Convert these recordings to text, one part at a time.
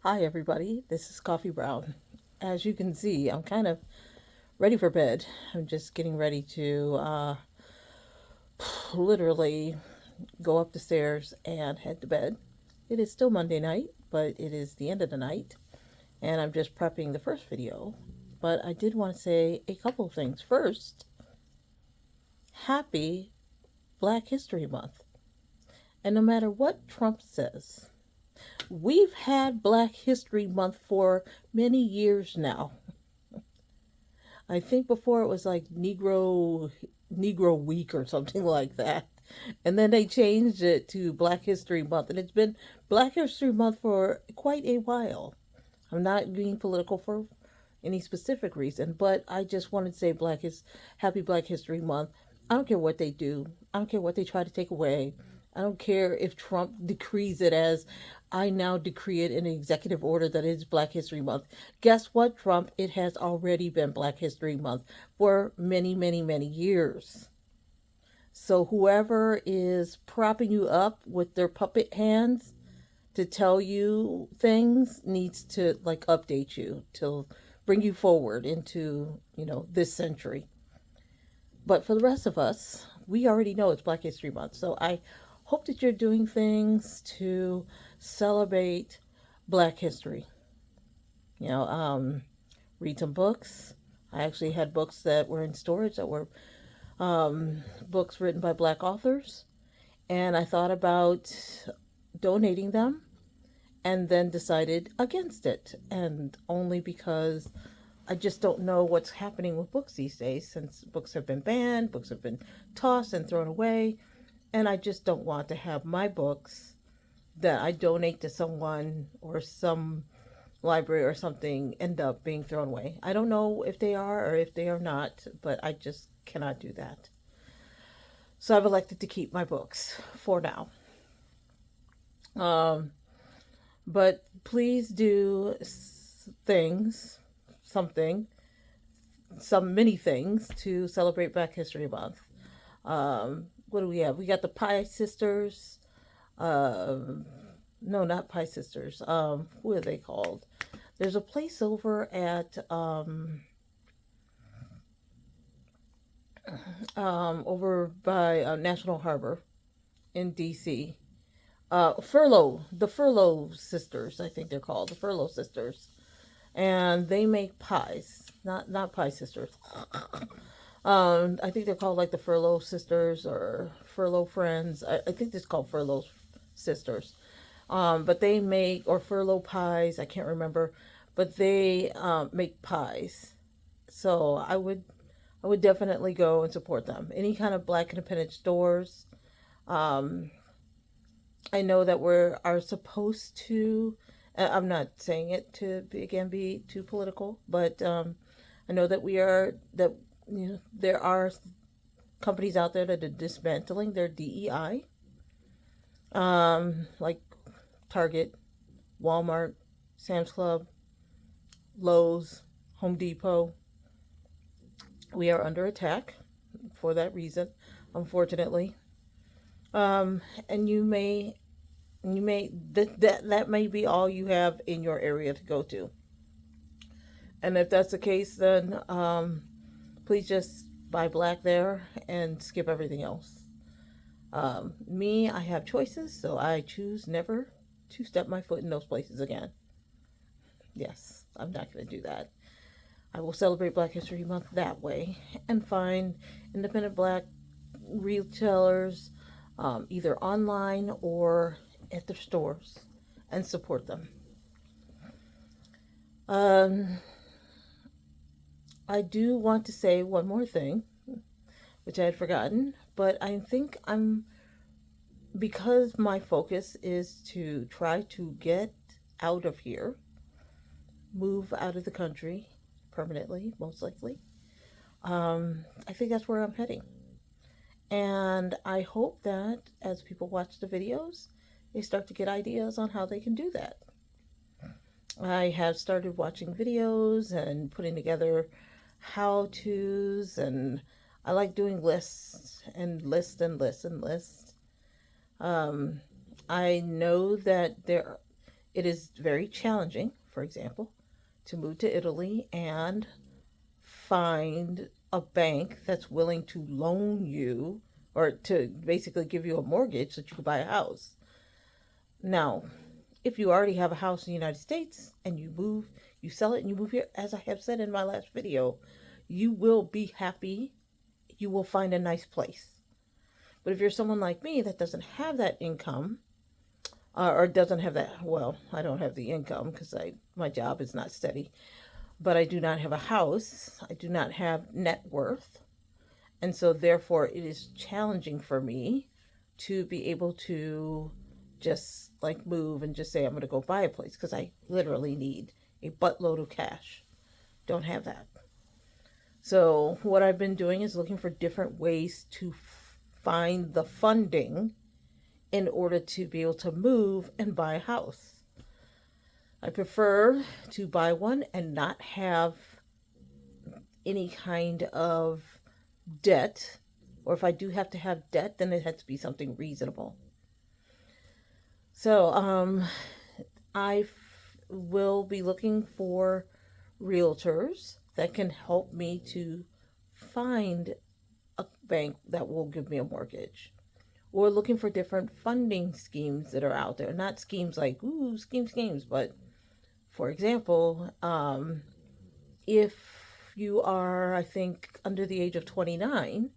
Hi, everybody. This is Coffee Brown. As you can see, I'm kind of ready for bed. I'm just getting ready to literally go up the stairs and head to bed. It is still Monday night, but it is the end of the night, and I'm just prepping the first video. But I did want to say a couple of things. First, happy Black History Month. And no matter what Trump says, we've had Black History Month for many years now. I think before it was like Negro Week or something like that. And then they changed it to Black History Month, and it's been Black History Month for quite a while. I'm not being political for any specific reason, but I just wanted to say Happy Black History Month. I don't care what they do. I don't care what they try to take away. I don't care if Trump decrees it as I now decree it in an executive order that it is Black History Month. Guess what, Trump? It has already been Black History Month for many, many, many years. So whoever is propping you up with their puppet hands to tell you things needs to like update you to bring you forward into, this century. But for the rest of us, we already know it's Black History Month. So I hope that you're doing things to celebrate Black history. You know, read some books. I actually had books that were in storage that were books written by Black authors. And I thought about donating them and then decided against it. And only because I just don't know what's happening with books these days since books have been banned, books have been tossed and thrown away. And I just don't want to have my books that I donate to someone or some library or something end up being thrown away. I don't know if they are or if they are not, but I just cannot do that. So I've elected to keep my books for now. Um, but please do things, something, some many things to celebrate Black History Month. What do we have? We got the Pie Sisters. Um, no, not Pie Sisters. What are they called? There's a place over at over by National Harbor in D.C. The Furlough Sisters, I think they're called the Furlough Sisters, and they make pies. Not Pie Sisters. I think they're called like the Furlough Sisters or Furlough Friends. I think it's called Furlough Sisters. But they make or furlough pies. I can't remember, but they make pies. So I would definitely go and support them. Any kind of Black independent stores. Um, I know that we are supposed to. I'm not saying it to again be too political, but I know that we are that there are companies out there that are dismantling their DEI, like Target, Walmart, Sam's Club, Lowe's, Home Depot. We are under attack for that reason, unfortunately. And that may be all you have in your area to go to. And if that's the case, then please just buy black there and skip everything else. Me, I have choices, so I choose never to step my foot in those places again. Yes, I'm not going to do that. I will celebrate Black History Month that way and find independent black retailers either online or at their stores and support them. Um, I do want to say one more thing, which I had forgotten, but I think because my focus is to try to get out of here, move out of the country permanently, most likely. I think that's where I'm heading. And I hope that as people watch the videos, they start to get ideas on how they can do that. I have started watching videos and putting together how to's, and I like doing lists and lists and lists and lists. Um, I know that It is very challenging, for example, to move to Italy and find a bank that's willing to loan you or to basically give you a mortgage so that you can buy a house. Now, if you already have a house in the United States and you move, you sell it and you move here, as I have said in my last video, you will be happy. You will find a nice place. But if you're someone like me that doesn't have that income, or doesn't have that, well, I don't have the income because my job is not steady, but I do not have a house. I do not have net worth. And so therefore it is challenging for me to be able to just like move and just say I'm going to go buy a place because I literally need a buttload of cash. Don't have that. So what I've been doing is looking for different ways to find the funding in order to be able to move and buy a house. I prefer to buy one and not have any kind of debt, or if I do have to have debt, then it has to be something reasonable. So I will be looking for realtors that can help me to find a bank that will give me a mortgage. Or looking for different funding schemes that are out there. Not schemes like, ooh, schemes, but for example, if you are, I think, under the age of 29,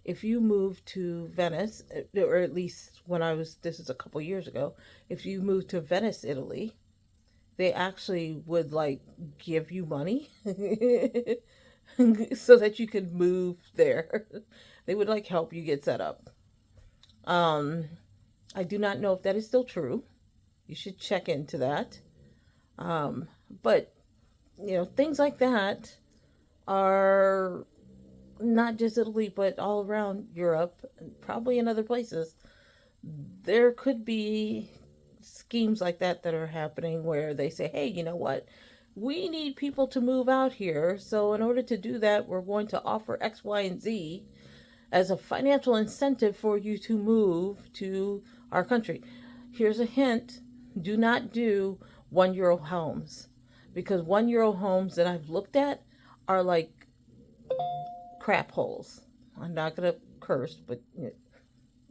if you move to Venice, or at least when this is a couple years ago, if you move to Venice, Italy, they actually would like give you money so that you could move there. They would like help you get set up. I do not know if that is still true. You should check into that. But, things like that are not just Italy, but all around Europe, and probably in other places. There could be schemes like that that are happening where they say, hey, you know what? We need people to move out here. So in order to do that, we're going to offer X, Y, and Z as a financial incentive for you to move to our country. Here's a hint. Do not do €1 homes, because €1 homes that I've looked at are like crap holes. I'm not gonna curse, but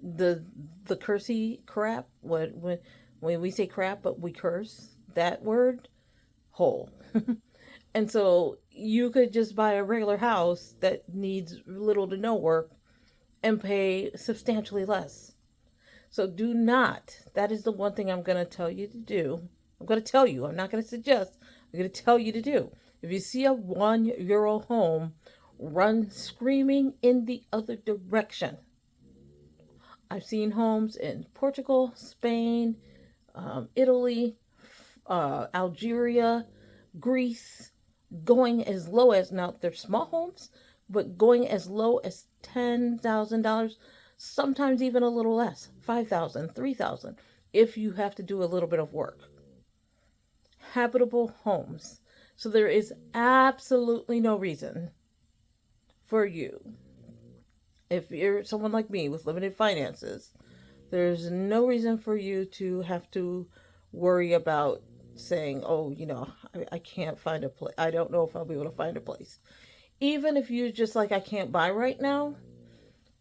the cursey crap. When we say crap, but we curse that word, hole. And so you could just buy a regular house that needs little to no work and pay substantially less. So do not. That is the one thing I'm going to tell you to do. I'm going to tell you. I'm not going to suggest. I'm going to tell you to do. If you see a €1 home, run screaming in the other direction. I've seen homes in Portugal, Spain, Italy, Algeria, Greece, going as low as, now they're small homes, but going as low as $10,000, sometimes even a little less, $5,000, $3,000, if you have to do a little bit of work. Habitable homes. So there is absolutely no reason for you, if you're someone like me with limited finances, there's no reason for you to have to worry about saying, oh, I can't find a place. I don't know if I'll be able to find a place. Even if you're just like, I can't buy right now,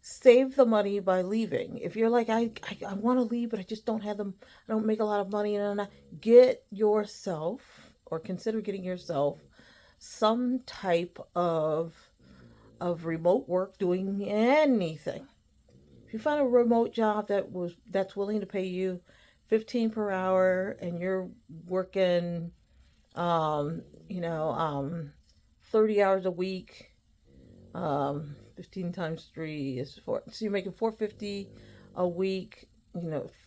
save the money by leaving. If you're like, I want to leave, but I just don't have them, I don't make a lot of money, and get yourself, or consider getting yourself, some type of remote work doing anything. If you find a remote job that's willing to pay you 15 per hour and you're working 30 hours a week, 15 times 3 is 4, so you're making $450 a week.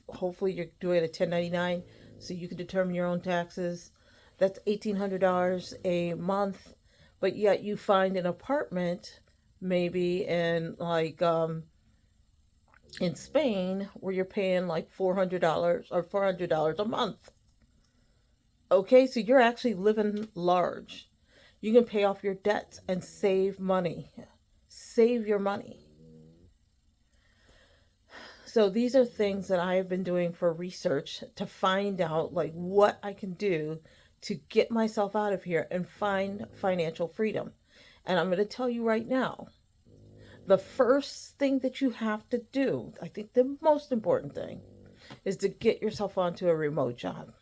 Hopefully you're doing a 1099 so you can determine your own taxes. That's $1,800 a month, but yet you find an apartment maybe in in Spain where you're paying like $400 or $400 a month. Okay, so you're actually living large. You can pay off your debts and save money. Save your money. So these are things that I have been doing for research to find out like what I can do to get myself out of here and find financial freedom. And I'm going to tell you right now, the first thing that you have to do, I think the most important thing, is to get yourself onto a remote job.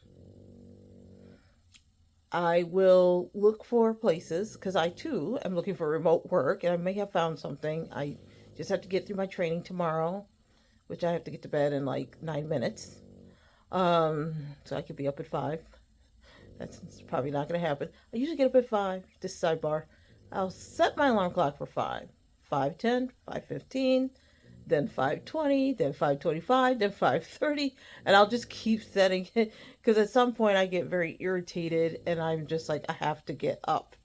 I will look for places because I too am looking for remote work and I may have found something. I just have to get through my training tomorrow, which I have to get to bed in like 9 minutes. So I could be up at 5. That's probably not going to happen. I usually get up at 5. This sidebar. I'll set my alarm clock for 5. 5:10, 5:15, then 5:20, then 5:25, then 5:30, and I'll just keep setting it because at some point I get very irritated and I'm just like I have to get up,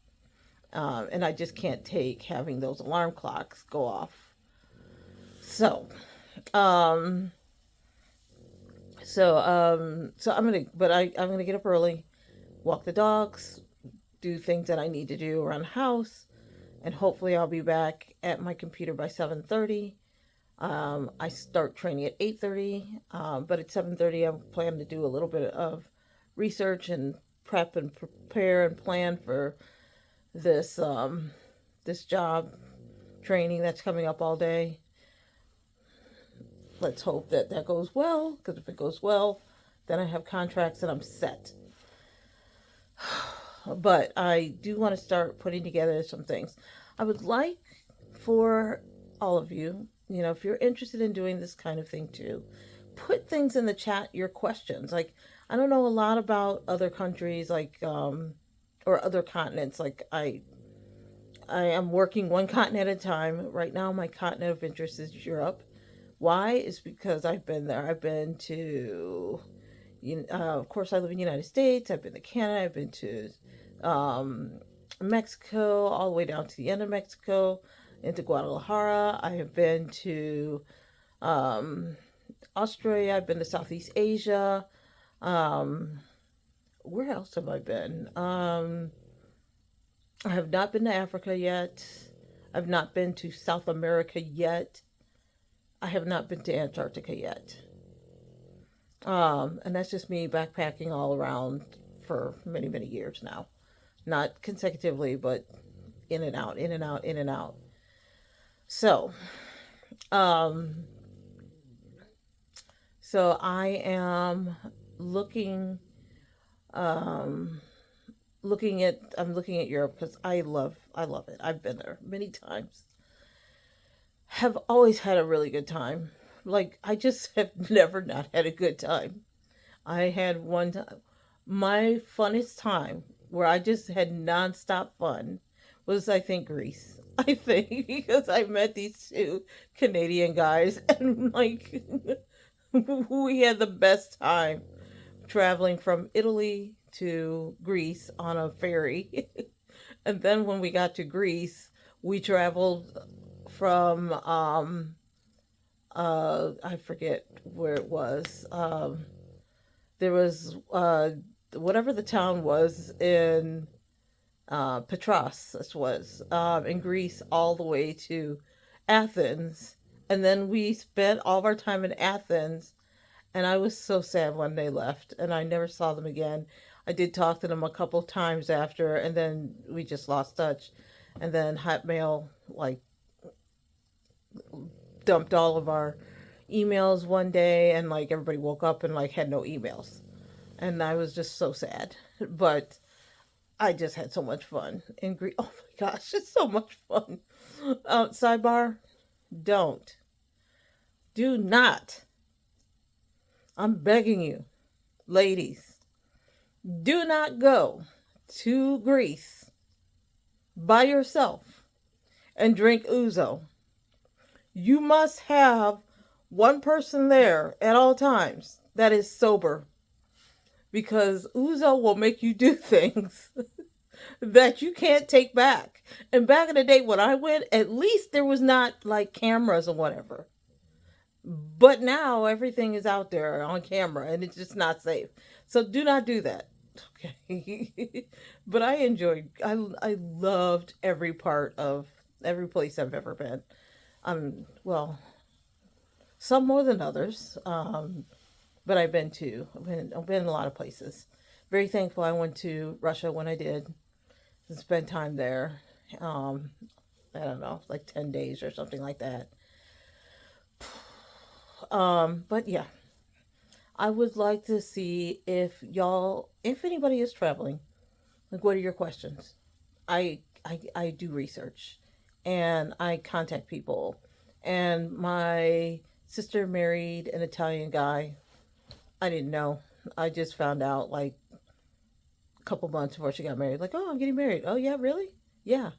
and I just can't take having those alarm clocks go off. So, um, so I'm gonna get up early, walk the dogs, do things that I need to do around the house, and hopefully I'll be back at my computer by 7:30. I start training at 8:30, but at 7:30 I plan to do a little bit of research and prep and prepare and plan for this this job training that's coming up all day. Let's hope that that goes well, because if it goes well, then I have contracts and I'm set. But I do want to start putting together some things. I would like for all of you, if you're interested in doing this kind of thing too, put things in the chat, your questions. Like, I don't know a lot about other countries, like, or other continents. Like, I am working one continent at a time. Right now, my continent of interest is Europe. Why? Is because I've been there. I've been to, of course, I live in the United States. I've been to Canada. I've been to um, Mexico, all the way down to the end of Mexico, into Guadalajara. I have been to um, Australia. I've been to Southeast Asia. Um, where else have I been? I have not been to Africa yet. I've not been to South America yet. I have not been to Antarctica yet. And that's just me backpacking all around for many, many years now. Not consecutively, but in and out, in and out, in and out. So, um, so I am looking, um, I'm looking at Europe because I love it. I've been there many times. Have always had a really good time. Like, I just have never not had a good time. I had one time, my funnest time where I just had nonstop fun was, I think, Greece. I think because I met these two Canadian guys and like we had the best time traveling from Italy to Greece on a ferry. And then when we got to Greece, we traveled from I forget where it was. There was whatever the town was in Petras, this was in Greece, all the way to Athens, and then we spent all of our time in Athens. And I was so sad when they left, and I never saw them again. I did talk to them a couple of times after, and then we just lost touch. And then Hotmail like dumped all of our emails one day, and like everybody woke up and like had no emails, and I was just so sad. But I just had so much fun in Greece. Oh my gosh, it's so much fun. Sidebar: don't, do not. I'm begging you, ladies, do not go to Greece by yourself and drink ouzo. You must have one person there at all times that is sober, because ouzo will make you do things that you can't take back. And back in the day when I went, at least there was not like cameras or whatever. But now everything is out there on camera and it's just not safe. So do not do that. Okay. But I loved every part of every place I've ever been. Well, Some more than others, but I've been in a lot of places. Very thankful I went to Russia when I did and spent time there. Um, I don't know, like 10 days or something like that. But yeah, I would like to see if anybody is traveling, like, what are your questions? I do research and I contact people. And my sister married an Italian guy. I didn't know. I just found out like a couple months before she got married. Like, oh, I'm getting married. Oh, yeah, really? Yeah.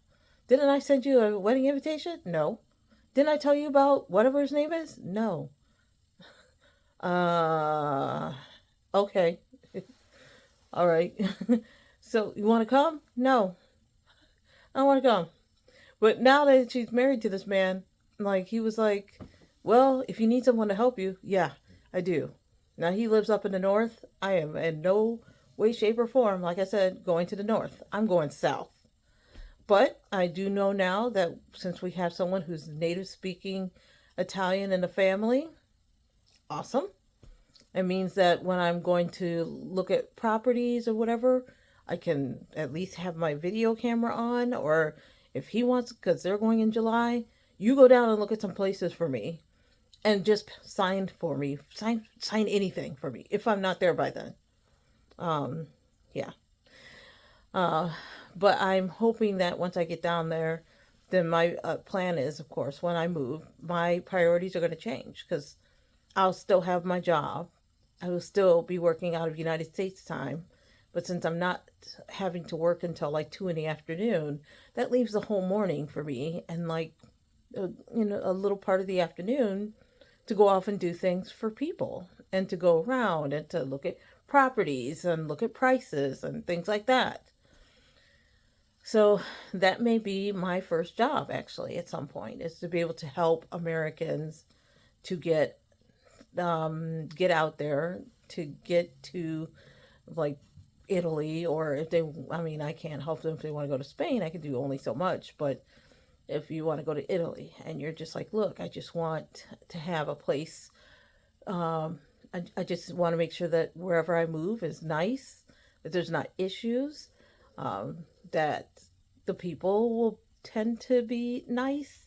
Didn't I send you a wedding invitation? No. Didn't I tell you about whatever his name is? No. Uh, okay. All right. So you want to come? No, I don't want to come. But now that she's married to this man, like, he was like, well, if you need someone to help you, yeah, I do. Now he lives up in the north. I am in no way, shape, or form, like I said, going to the north. I'm going south. But I do know now that since we have someone who's native speaking Italian in the family, awesome. It means that when I'm going to look at properties or whatever, I can at least have my video camera on. Or if he wants, because they're going in July, you go down and look at some places for me and just sign for me. Sign anything for me if I'm not there by then. Um, yeah. Uh, but I'm hoping that once I get down there, then my plan is, of course, when I move, my priorities are going to change because I'll still have my job. I will still be working out of United States time. But since I'm not having to work until like 2 in the afternoon, that leaves the whole morning for me and like, a little part of the afternoon to go off and do things for people and to go around and to look at properties and look at prices and things like that. So that may be my first job actually at some point, is to be able to help Americans to get out there, to get to like Italy, or if they, I mean, I can't help them if they want to go to Spain. I can do only so much, but if you want to go to Italy and you're just like, look, I just want to have a place. I just want to make sure that wherever I move is nice, that there's not issues, that the people will tend to be nice,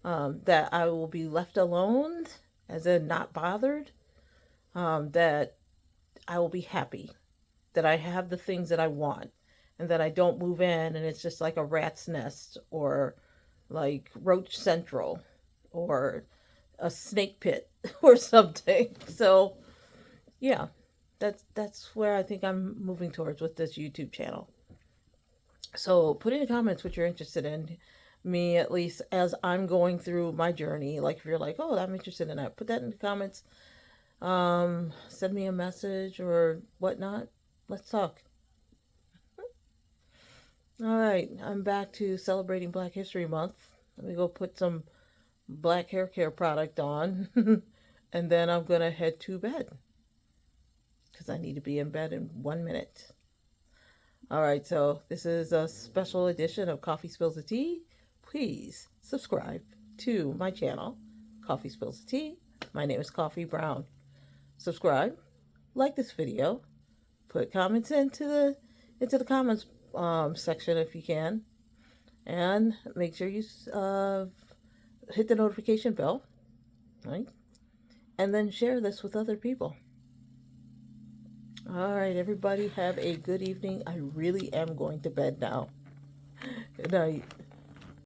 that I will be left alone, as in not bothered, that I will be happy, that I have the things that I want, and that I don't move in and it's just like a rat's nest or like Roach Central or a snake pit or something. So yeah, that's where I think I'm moving towards with this YouTube channel. So put in the comments what you're interested in. Me, at least, as I'm going through my journey. Like if you're like, oh, I'm interested in that, put that in the comments. Send me a message or whatnot. Let's talk. All right, I'm back to celebrating Black History Month. Let me go put some black hair care product on, and then I'm gonna head to bed because I need to be in bed in 1 minute. All right, so this is a special edition of Koffee Spills the Tea. Please subscribe to my channel, Koffee Spills the Tea. My name is Coffee Brown. Subscribe, like this video, put comments into the comments section if you can, and make sure you hit the notification bell, right? And then share this with other people. All right, everybody, have a good evening. I really am going to bed now. Good night.